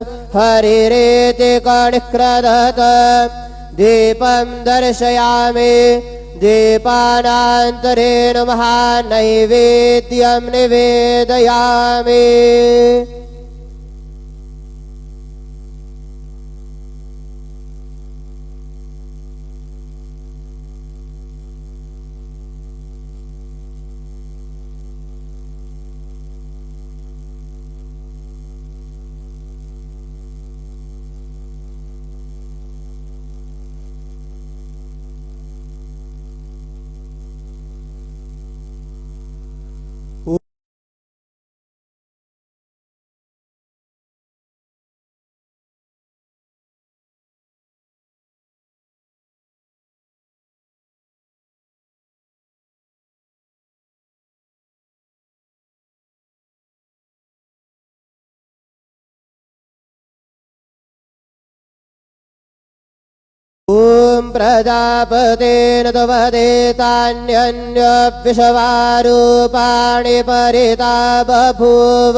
हरिरेति कणिक्रदत दीपं दर्शयामि दीपानान्तरेण महानैवेद्यं निवेदयामि। ॐ प्रजापतेन तवदेतान्यन्यविषवारूपाणि परिता बभूव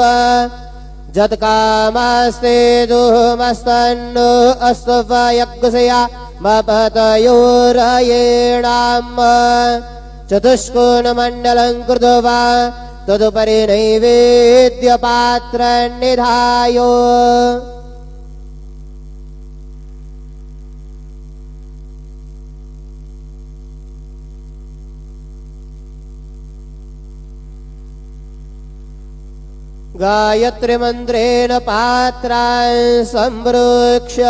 जत्कामास्ते दुःमस्तन्नो अस्तु वयग्सया मपतयोरयेणाम् चतुष्कोणमण्डलं कृत्वा तदुपरि नैवेद्यपात्रं निधाय गायत्री मंत्रेण पात्रां संवृक्ष्य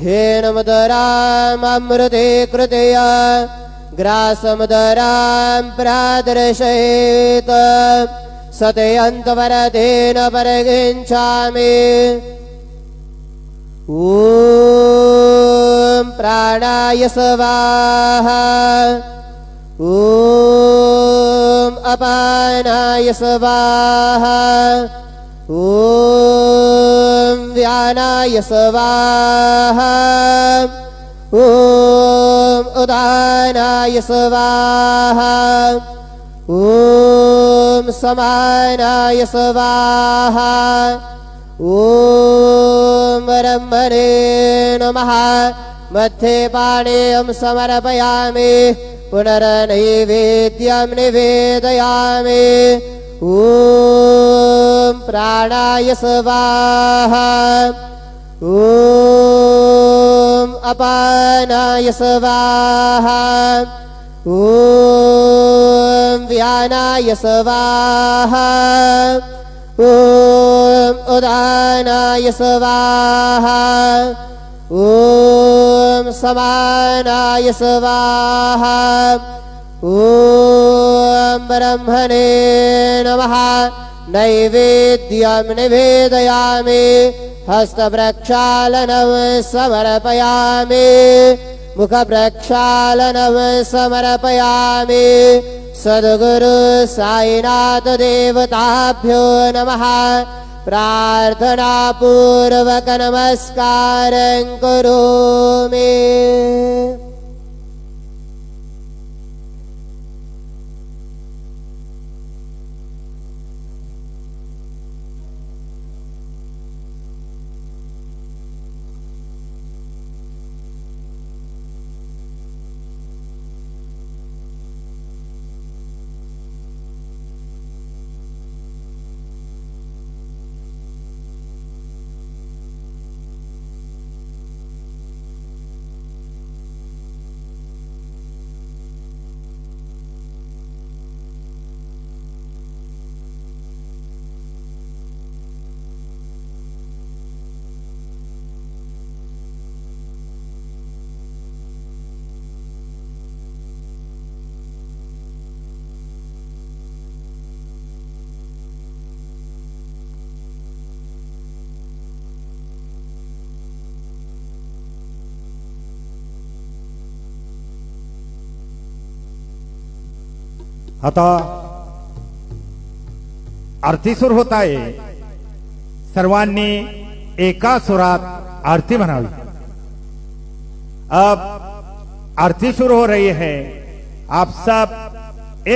धेनुमुदरामृते कृतय ग्रासमुदरां प्रादर्शयेत् सतयन्तवरदेन परिगच्छामि। ॐ प्राणाय स्वाहा ॐ अपानाय स्वाहा ॐ व्यानाय स्वाहा ॐ उदानाय स्वाहा ॐ समानाय स्वाहा ॐ ब्रह्मणे नमः। मध्ये पाणिं समर्पयामि पुनर्नैवेद्यं निवेदयामि। ॐ प्राणाय स्वाहा ॐ अपानाय स्वाहा ॐ व्यानाय स्वाहा ॐ उदानाय स्वाहा ॐ समानाय स्वाहा ॐ ब्रह्मणे नमः। नैवेद्यं निवेदयामि हस्तप्रक्षालनं समर्पयामि मुखप्रक्षालनं समर्पयामि। सद्गुरु साईनाथ देवताभ्यो नमः। प्रार्थनापूर्वक नमस्कारं करोमि। आता आरती सुरू होत आहे। सर्वांनी एका सुरात आरती म्हणावी। अब आरती शुरू हो रही है। आप सब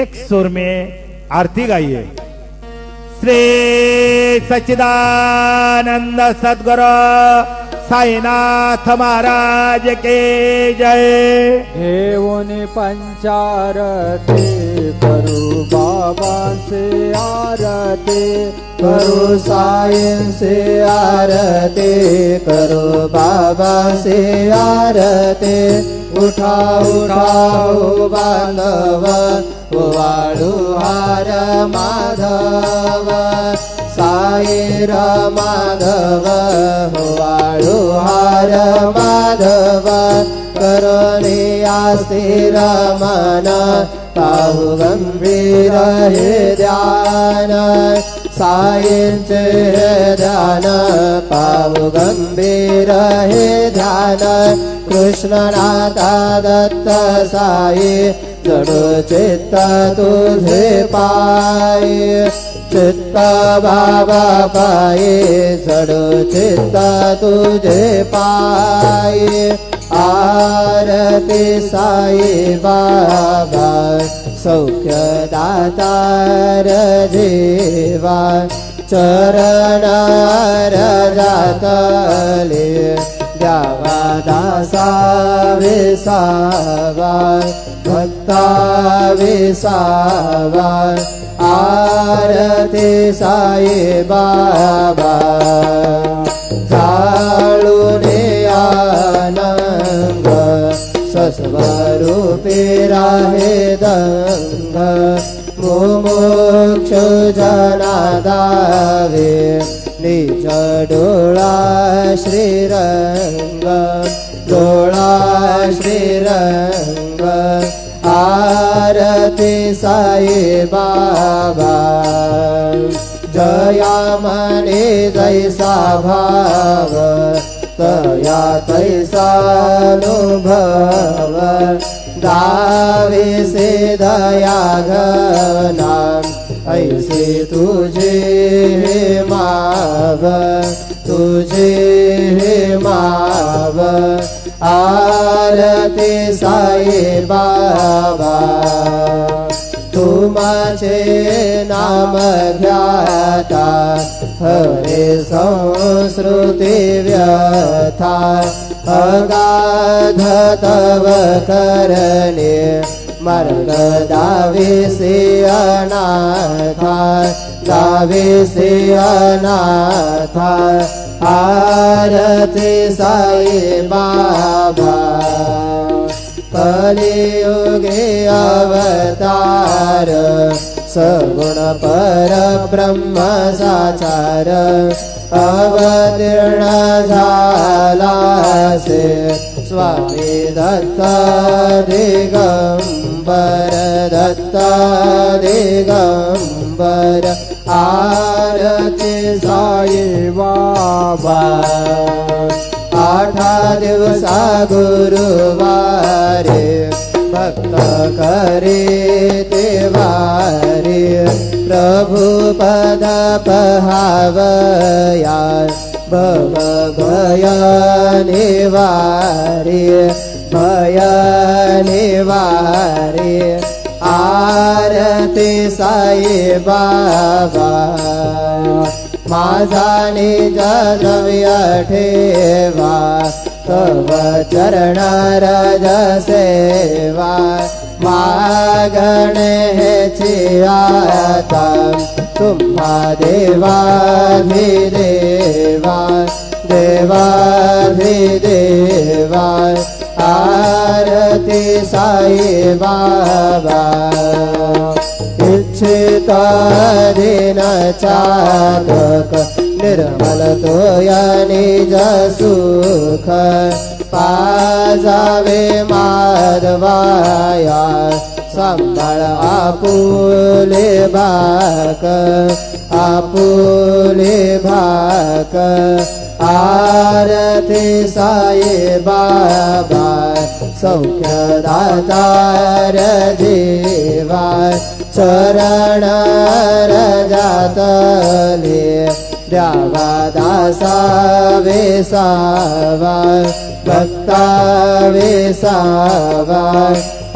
एक सुर में आरती गाइए। श्री सच्चिदानंद सद्गुरु साईनाथ महाराज के जय। घेऊन पंचारती करू बाबा से आरती, करो साईं से आरती, करो बाबा से आरती। उठाओ उठाओ बांधव वाळू हार माधव, साईर माधव वाळू हार माधव। करोनी आस्थिर मन पाहु गंभीर हे ध्यान, साईंचे ध्यान पाहु गंभीर हे ध्यान। कृष्णनाथा दत्त साई जडो चित्त तुझे पायी, चित्त बाबा पायी जडो चित्त तुझे पायी। आरती साई बाबा सौख्यदातार जीवा, चरण रजातले द्यावा दासा विसावा, भक्ता विसावा। आरती साई बाबा जाळूने आनंद, सस्वरूपी राहे दंग। मुमुक्ष जना दावे निज डोळा श्रीरंग, डोळा श्रीरंग। आरती साई बाबा जया मने जैसा भाव, तया तैसा अनुभव। दावे से दया घना ऐसे तुझे माव, तुझे माव। आरती साई बाबा तुमाचे नाम घ्याता, हरे संस्कृती व्यथा। अगाध तव करणे मार्ग दाविसी अनाथा, दाविसी अनाथा। आरती साई बाबा कलियुगे अवतार, सगुण पर ब्रह्म साचार। अवतीर्ण झाला से स्वामी दत्त दिगंबर, दत्त दिगंबर। आरती साई बाबा 8 दिवसा गुरुवारे, भक्त करे ते वारे। प्रभु पद पहावया, भव भय निवारे, भय निवारे। आरती साई बाबा माझा निज द्रव्य ठेवा, तव चरण रज सेवा। मागणे हेची आता तुम्हा देवाधिदेवा, देवाधिदेवा। आरती साई बाबा इच्छित दिन चालक, निर्मल तोय निज सुख। पाजावे माधवाया, सांभाळ आपुले भाक, आपुले भाक। आरती साई बाबा सौख्यदातार जीवा, चरण रजातले द्यावा दासा वेसावा, भक्ता वेसावा।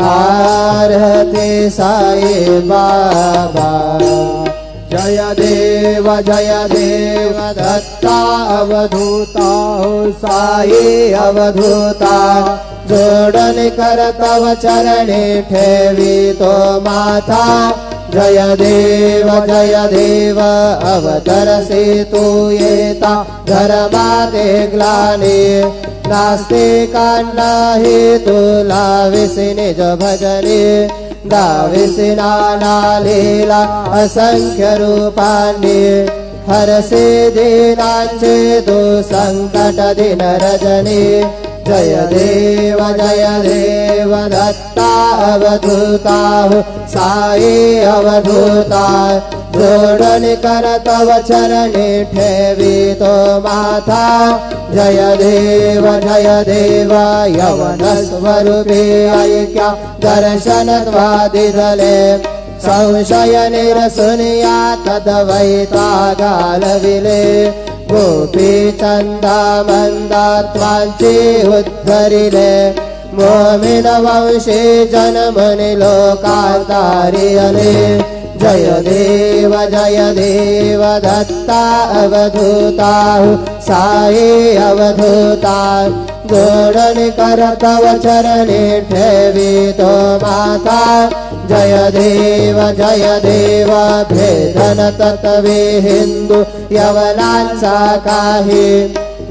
आरती साई बाबा जय देव दत्ता अवधूता हो साई अवधूता जोडण कर तव चरणे ठेवी तो माथा जय देव अवतरसे तू येता धर्माते ग्लानी नास्तिकांना हे तुला विसी निज भजने दाविसी नाना लीला असंख्य रूपांनी हरसे दीनांचे तू संकट दिन रजनी जय देव दत्ता अवधूता हो साई अवधूता जोडण कर तव चरणे ठेवी तो माथा जय देव यवन स्वरूपे ऐक्या दर्शन द्वादिधले संशय निरसुनिया तद्वैता गालविले गोपी चंदा मंदात्वांचे उद्धरिले मोमिन वंशे जन्मनि लोकांतारियले जय देव दत्ता अवधूता साई अवधूता जोडण कर तव चरणे ठेवी तो माथा जय देव भेदन तत्वे हिंदू यवनांचा काही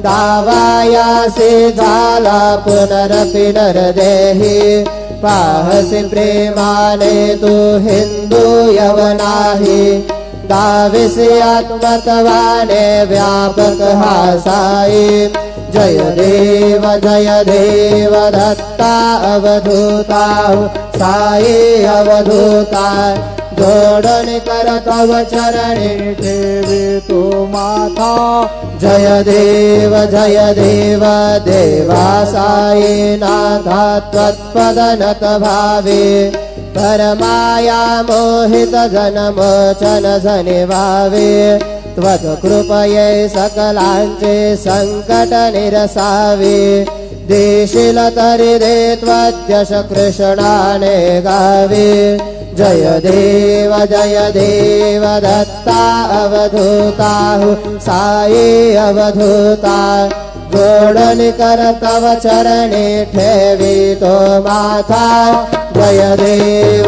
दावायासे झाला पुनरपि नरदेही पाहसी प्रेमाने तू हिंदू यवनाही दाविसी आत्मतवाने व्यापक हा साई जय देव दत्ता अवधूता साई अवधूता जोडण कर तव चरणे ठेवी तो माथा जय देव देवा साई नाथा त्वत्पदनत भावे परमाया मोहित जनमोचन जनिवावे त्वत्कृपये सकलांचे संकट निरसावे देशील तरी दे त्वद्यश कृष्णाने गावे जय देव दत्ता अवधूता साई अवधूता जोडण कर तव चरणे ठेवी तो माथा जय देव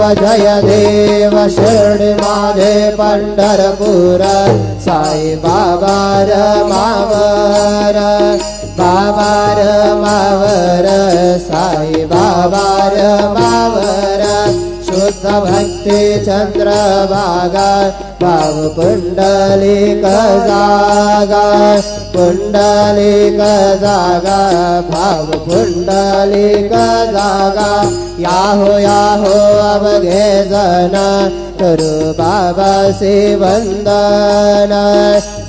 शिर्डी माझे पंढरपूर साई बाबा मावर साई बाबा मावर शुद्ध भक्ति चंद्रभागा भाव पुंडलिक जागा भाव पुंडलिक जागा याहो अवघे जन करू बाबा से वंदन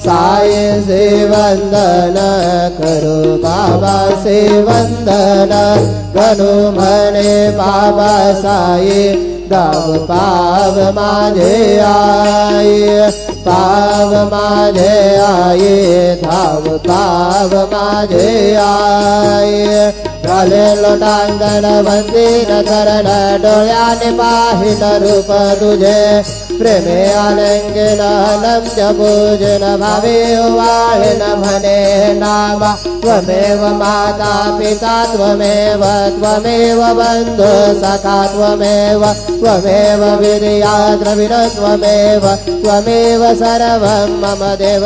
साई से वंदन करू बाबा से वंदन गणु मने बाबा साई दाव पाव माझे आये धाव पाव माझे आये घाले लोटांगण वंदीन चरण डोळ्याने पाहिन रूप तुझे प्रेमे आलिंगन नम्य पूजन भावे वाळेन म्हणे नामा त्वमेव माता पिता त्वमेव बंधु सखा त्वमेव विद्या द्रविण त्वमेव सर्वं मम देव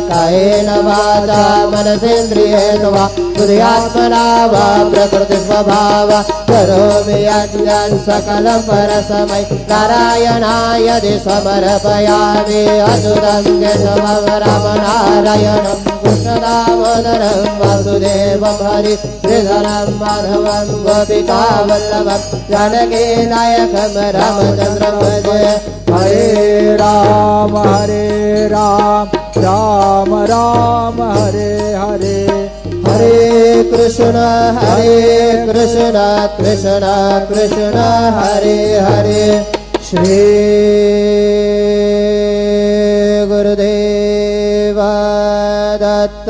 कायेन वाचा मनसेन्द्रियेण वा बुद्ध्यात्मना वा प्रकृति स्वभाव करोमि यज्ञं सकलं परस्मै नारायणाय समर्पयामि अच्युतं केशवं रामनारायणं कृष्णदामोदरं वासुदेवं हरि श्रीधरं माधवं गोपिकावल्लभं जानकीनायकं रामचन्द्रं भजे हरे राम राम राम हरे हरे हरे कृष्ण कृष्ण कृष्ण हरे हरे श्री गुरुदेव दत्त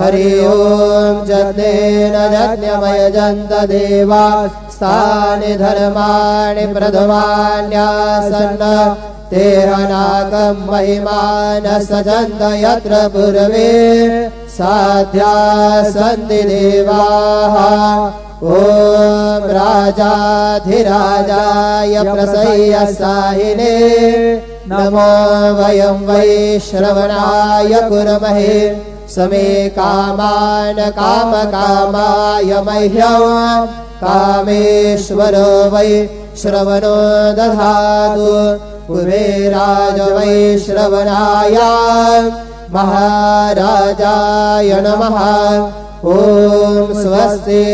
हरि ओम जन्नेन यज्ञमय जन्त देवा स्थानि धर्माणि प्रथमान्यासन्न तेहनाकं महिमान सजन्त यत्र पूर्वे साध्या सन्ति देवाः ॐ राजाधिराजाय प्रसह्य साहिने नमो वयं वै श्रवणाय कुर्महे समे कामान कामकामाय मह्यं कामेश्वरो वै श्रवणो दधातु कुबेराज वै श्रवणाय महाराजाय नमः ॐ स्वस्ति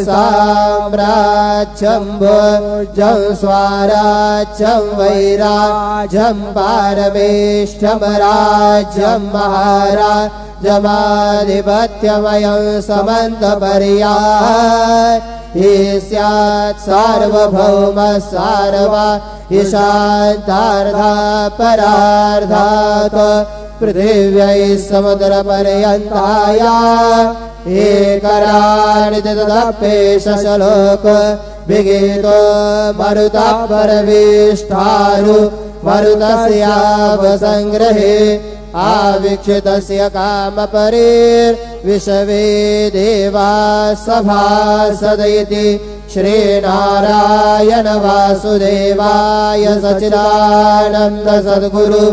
साम्राज्यं भोजं स्वाराज्यं वैराज्यं पारमेष्ठ्यं राज्यं महाराजमाधिपत्यमयं समन्तपर्याय स्यात् सार्वभौम सार्वा ईशान्तार्धा परार्धात् पृथिव्यै समुद्रपर्यन्ताया एकराणितदपेशलोक विगीतो मरुतः परविष्ठारु मरुतस्यावसङ्ग्रहे आवीक्षितस्य कामपरेर्विषवे देवा सभासदयति श्रीनारायण वासुदेवाय सच्चिदानन्द सद्गुरु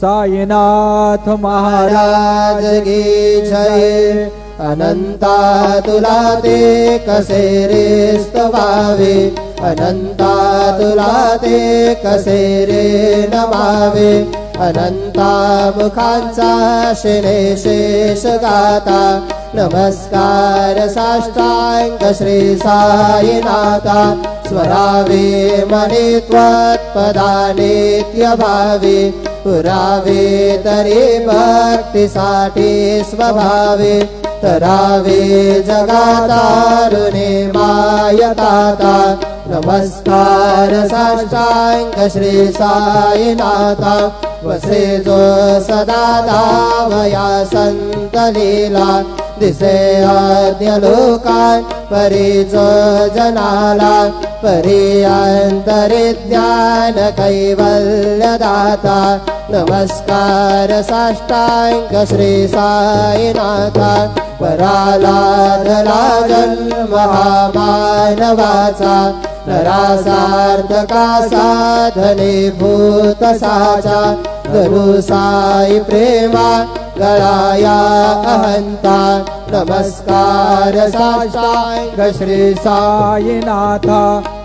साईनाथ महाराज की जय अनंता तुला ते कसे रे स्तवावे अनंता तुला ते कसे रे नमावे अनंता मुखांचा शेष गाता नमस्कार साष्टांग श्री साईनाथा स्वरावे मने त्वत्पदानेत्य भावे पुरावे तरी भक्तीसाठी स्वभावे तरावे जगातारुणे मायताता नमस्कार साष्टांग श्री साईनाथा वसे जो सदा दावया संत लीला दिसे आद्य लोकान् परिचो जनाला परियांतरे ज्ञान कैवल्यदाता नमस्कार साष्टांग श्री साईनाथा परालाधला जन्म हा मानवाचा नरासार्थका साधने भूत साचा गुरु साई प्रेमा गळाया अहंता नमस्कार साष्टांग श्री साईनाथा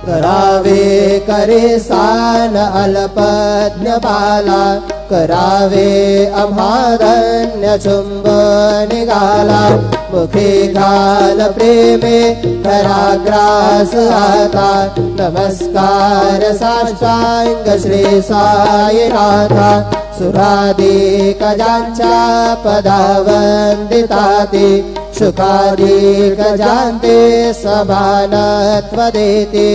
करावे करे सान अल्पज्ञ बाला करावे अभारण्य चुंबन निघाला मुखे घाल प्रेमे कराग्रास आता नमस्कार साष्टांग श्री साईनाथा सुराधिक ज्यांच्या पदावंदिताती शुकाधिक जानते समानत्व देते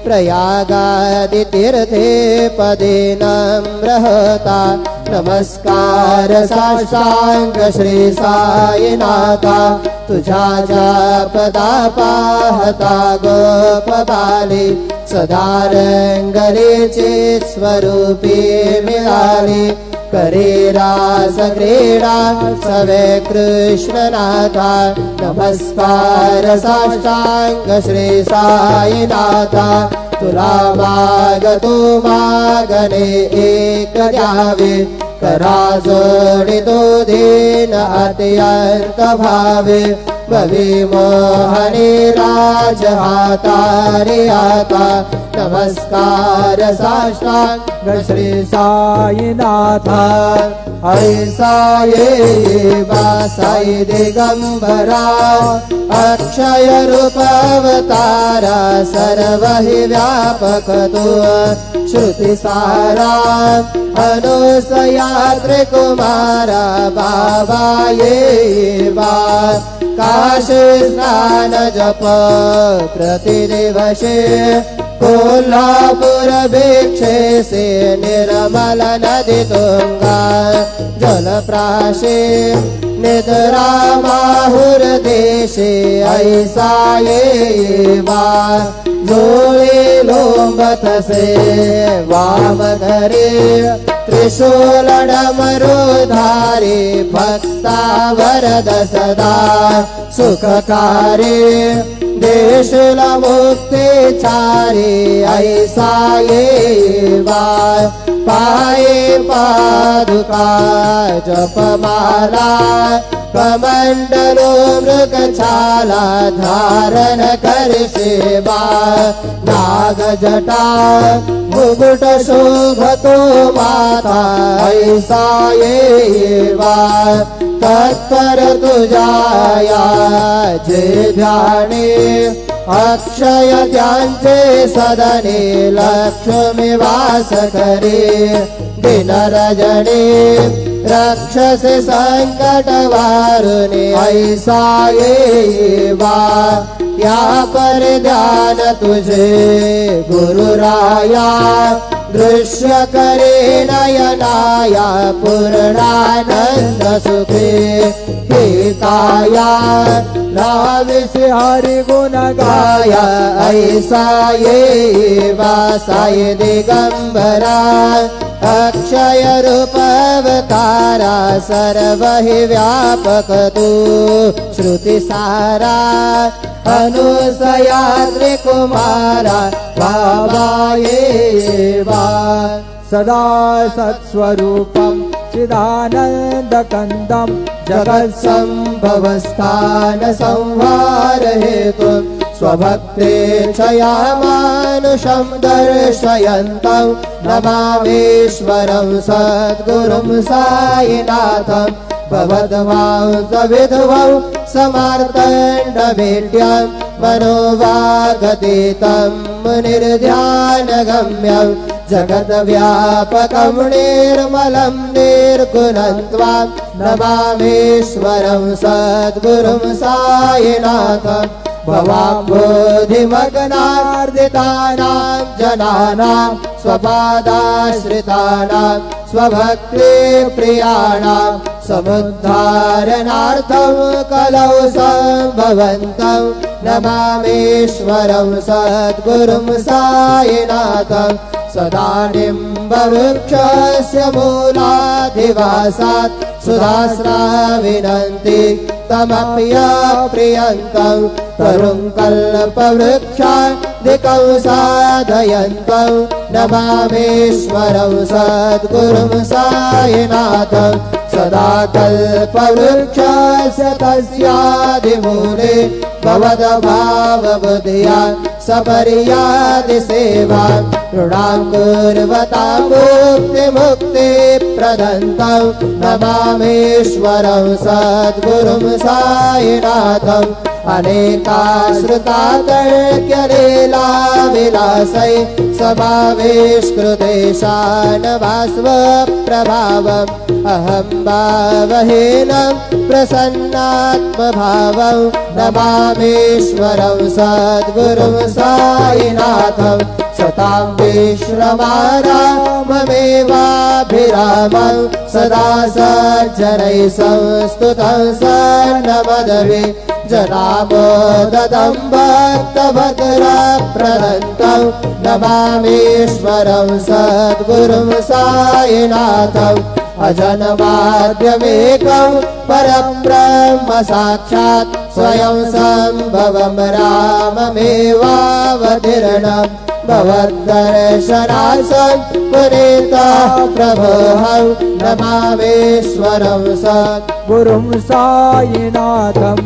प्रयागादि तीर्थे पदे नम्रहता नमस्कार साष्टांग श्री साईनाथा तुझ्या पदा पाहता गोप बाली सदा रंगलेचे स्वरूपी मिळाली करे रास क्रीडा सवे कृष्णनाथा नमस्कार साष्टांग श्री साईनाथा तुला मागतो मागणे एक द्यावे करा जोडितो दीन अत्यंत भावे भवी मोहने राज हातारे आता नमस्कार साष्टांग श्री साईनाथा ऐसा ये बा साई दिगंबरा अक्षय रूप अवतारा सर्व हि व्यापक तो श्रुति सारा अनुसया त्रिकुमारा बाबा ये बा काशी स्नान जप प्रतिदिवसे कोल्हापुर भिक्षे से निर्मल नदी तुंगा जलप्राशे निद्रा माहुर देशे ऐसा ये बार जोळे लोंबत से वाम धरे त्रिशूलडमरुधारी भक्ता वरद सदा सुखकारी देशूलमुक्तिचारी ऐसा ये वा पाये पादुका जपमाला कमंडलो मृगछाला धारण करशेवा नागजटा मुकुट शोभतो माता ऐसा ये वा तत्पर तुझाया जे ध्याने अक्षय त्यांचे सदने लक्ष्मी वास करे दिन रजनी राक्षसे संकट वारुने ऐसा ये वा या पर ध्यान तुझे गुरुराया दृश्य करे नयनाया पूर्णानंद सुखे हिताया नाविसे हरि गुण गाया ऐसा ये वा साई दिगंबरा अक्षय रूप अवतारा सर्व हि व्यापक तू श्रुति सारा अनुसया त्रिकुमारा बाबा ये वा सदा सत्स्वरूपं चिदानन्दकन्दं जगत्सम्भवस्थान संहार हेतु स्वभक्तेच्छया मानुषं दर्शयन्तं नमामीश्वरं सद्गुरुं साईनाथं भवद्वांसविधवं समार्तण्डवेद्यं मनोवागतीतं निर्ध्यानगम्यं जगद्व्यापकं निर्मलं निर्गुणं त्वां नमामीश्वरं सद्गुरुं साईनाथं भवाम्बोधिमग्नार्दितानां जनानां स्वपादाश्रितानां स्वभक्तिप्रियाणां समुद्धारणार्थं कलौ सम्भवन्तं नमामीश्वरं सद्गुरुं साईनाथं सदा निम्बवृक्षस्य मूलाधिवासात् सुधास्राविनन्ति तमप्यप्रियन्तं तरुं कल्पवृक्षादिकं साधयन्तं नमामीश्वरं सद्गुरुं साईनाथं सदा कल्पवृक्षस्य तस्यादिमूले भवद्भावबुद्ध्या सपर्यादिसेवा नृणां कुर्वतां मुक्तिप्रदन्तं नमामीश्वरं सद्गुरुं साईनाथं अनेकाश्रुतातर्क्यलीला विलासै समाविष्कृतेशान् भास्वप्रभावम् अहं भावहीनं प्रसन्नात्मभावं नमामीश्वरं सद्गुरुं साईनाथं सतां विश्रमाराममेवाभिरामं सदा सज्जनैः संस्तुतं सर्णमदभि जनामोदतं भक्तभद्रप्रदन्तं नमामीश्वरं सद्गुरुं साईनाथम् अजन्माद्यमेकं परब्रह्म साक्षात् स्वयं सम्भवं राममेवावतीर्णं भवद्दर्शनार्थं पुनीतः प्रभोऽहं नमामीश्वरं गुरुं साईनाथं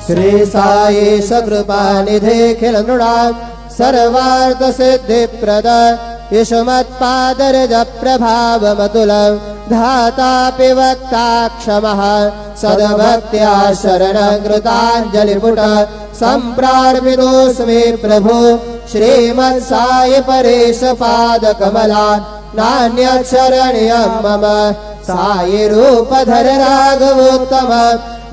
श्री साई सकृपानिधे नृणां सर्वार्थसिद्धिप्रद युष्मत्पादरजप्रभावमतुलं धातापि वक्ता क्षमः सद्भक्त्या शरणकृताञ्जलिपुट सम्प्रार्पितोऽस्मि प्रभो श्रीमत्साई परेश पादकमला नान्यत् शरण्यं मम साई रूपधर राघवोत्तम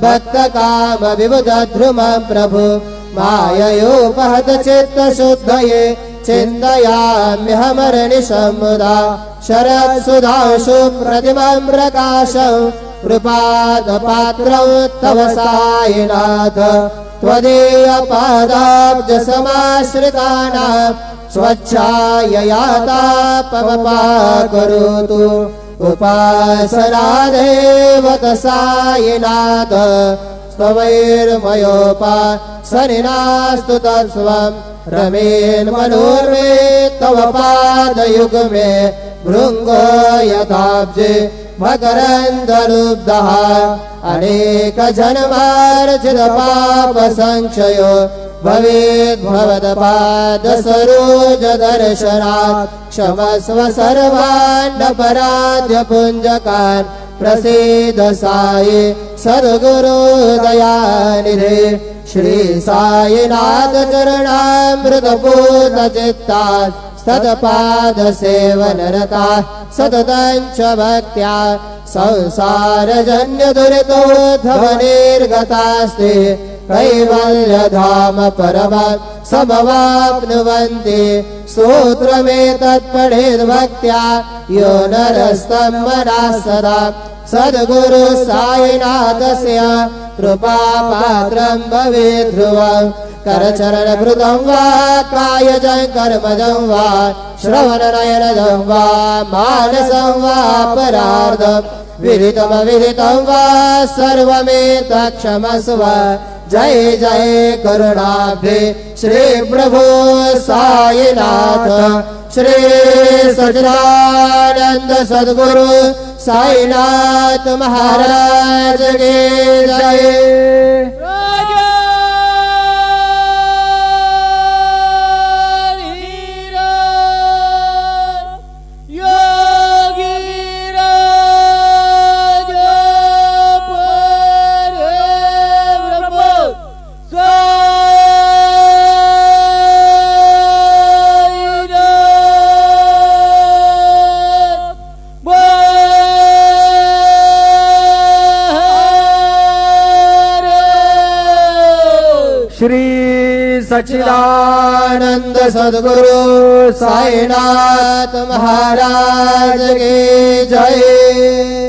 भक्तकाम विबुधध्रुम प्रभु माययोपहत चित्तशुद्धये चिन्तयाम्यहमर्निशं मुदा शरत्सुधांशु प्रतिमं प्रकाशं कृपादपात्रं तव साईनाथ त्वदीयपादाब्जसमाश्रितानां स्वच्छाययातापमपाकरोतु उपासनादेवत सायिनाथ स्तवैर्मयोपासनिनास्तु तत्स्वम् रमेन् मनोर्मे तव पादयुग्मे भृङ्गो यथाब्जे मकरन्दलुब्धः अनेकजन्मार्जित पापसंक्षयो भवेद्भवत्पादसरोजदर्शनात् क्षमस्व सर्वान्नपराध्यपुञ्जकान् प्रसीद साई सद्गुरु दयानिधे श्री साईनाथ चरणामृतपूत चित्तात् सत्पाद सेवनरता सततं च भक्त्या संसारजन्य दुरितोद्धवनिर्गतास्ते कैवल्यधाम परमं समवाप्नुवन्ति स्तोत्रमेतत्पठेद्भक्त्या यो नरस्तं मनः सदा सद्गुरु साईनाथस्य कृपापात्रं भवेत् ध्रुवम् करचरणभृतं वा कायजं कर्मजं वा श्रवणनयनजं वा मानसं वा परार्धम् विदितमविदितं वा सर्वमेतत्क्षमस्व जय जय करुणाब्धे श्री प्रभु साईनाथ श्री सच्चिदानंद सद्गुरु साईनाथ महाराज के जय। श्री सच्चिदानंद सद्गुरु साईनाथ महाराज के जय।